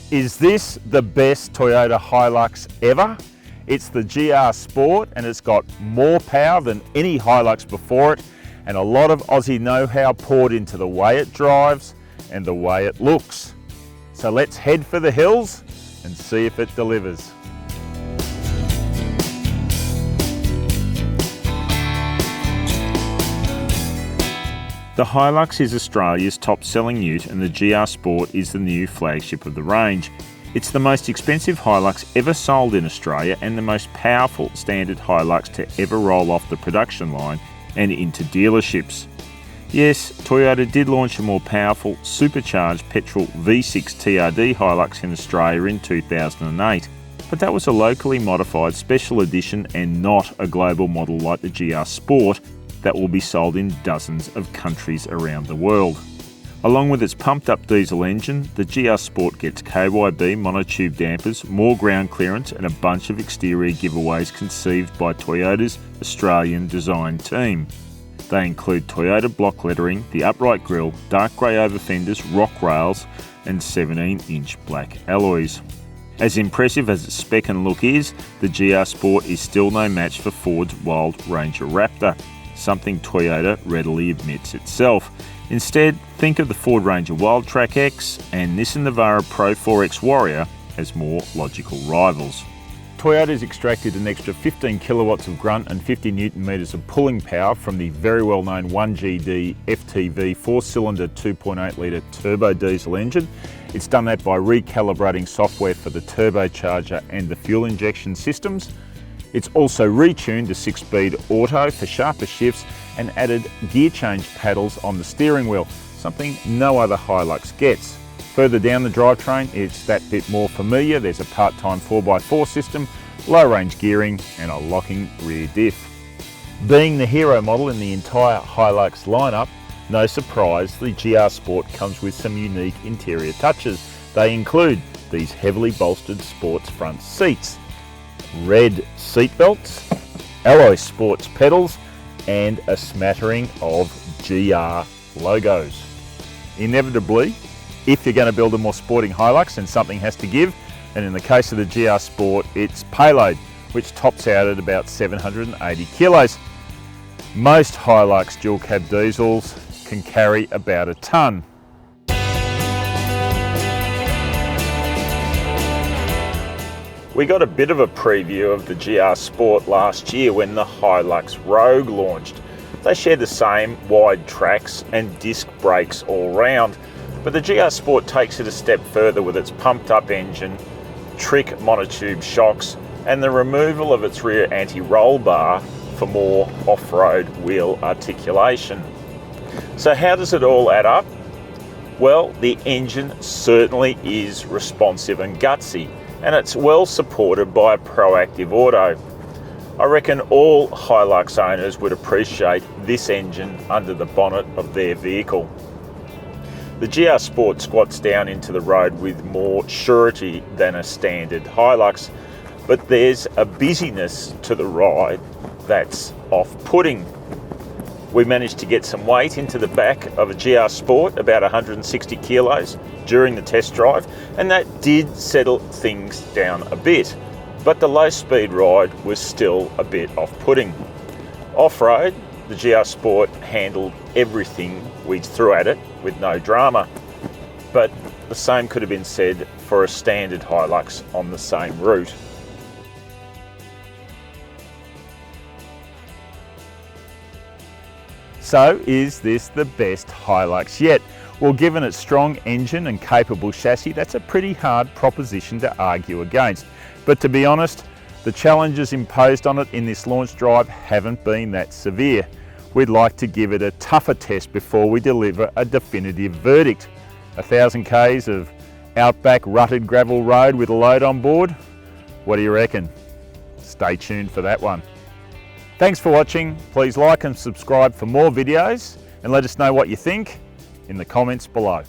Is this the best Toyota HiLux ever? It's the GR Sport and it's got more power than any HiLux before it, and a lot of Aussie know-how poured into the way it drives and the way it looks. So let's head for the hills and see if it delivers. The HiLux is Australia's top-selling ute and the GR Sport is the new flagship of the range. It's the most expensive HiLux ever sold in Australia and the most powerful standard HiLux to ever roll off the production line and into dealerships. Yes, Toyota did launch a more powerful supercharged petrol V6 TRD HiLux in Australia in 2008, but that was a locally modified special edition and not a global model like the GR Sport that will be sold in dozens of countries around the world. Along with its pumped-up diesel engine, the GR Sport gets KYB monotube dampers, more ground clearance and a bunch of exterior giveaways conceived by Toyota's Australian design team. They include Toyota block lettering, the upright grille, dark grey over fenders, rock rails and 17-inch black alloys. As impressive as its spec and look is, the GR Sport is still no match for Ford's Wild Ranger Raptor, something Toyota readily admits itself. Instead, think of the Ford Ranger Wildtrak X and Nissan Navara Pro 4X Warrior as more logical rivals. Toyota's extracted an extra 15 kilowatts of grunt and 50 newton meters of pulling power from the very well-known 1GD FTV 4-cylinder 2.8 litre turbo diesel engine. It's done that by recalibrating software for the turbocharger and the fuel injection systems. It's also retuned to 6-speed auto for sharper shifts and added gear change paddles on the steering wheel, something no other HiLux gets. Further down the drivetrain, it's that bit more familiar. There's a part-time 4x4 system, low-range gearing and a locking rear diff. Being the hero model in the entire HiLux lineup, no surprise the GR Sport comes with some unique interior touches. They include these heavily bolstered sports front seats, red seat belts, alloy sports pedals and a smattering of GR logos. Inevitably, if you're going to build a more sporting HiLux, then something has to give, and in the case of the GR Sport it's payload, which tops out at about 780 kilos. Most HiLux dual cab diesels can carry about a tonne. We got a bit of a preview of the GR Sport last year when the HiLux Rogue launched. They share the same wide tracks and disc brakes all round, but the GR Sport takes it a step further with its pumped up engine, trick monotube shocks and the removal of its rear anti-roll bar for more off-road wheel articulation. So how does it all add up? Well, the engine certainly is responsive and gutsy, and it's well supported by a proactive auto. I reckon all HiLux owners would appreciate this engine under the bonnet of their vehicle. The GR Sport squats down into the road with more surety than a standard HiLux, but there's a busyness to the ride that's off-putting. We managed to get some weight into the back of a GR Sport, about 160 kilos, during the test drive, and that did settle things down a bit, but the low speed ride was still a bit off-putting. Off-road, the GR Sport handled everything we threw at it with no drama, but the same could have been said for a standard HiLux on the same route. So is this the best HiLux yet? Well, given its strong engine and capable chassis, that's a pretty hard proposition to argue against. But to be honest, the challenges imposed on it in this launch drive haven't been that severe. We'd like to give it a tougher test before we deliver a definitive verdict. 1,000 k's of outback rutted gravel road with a load on board? What do you reckon? Stay tuned for that one. Thanks for watching. Please like and subscribe for more videos and let us know what you think in the comments below.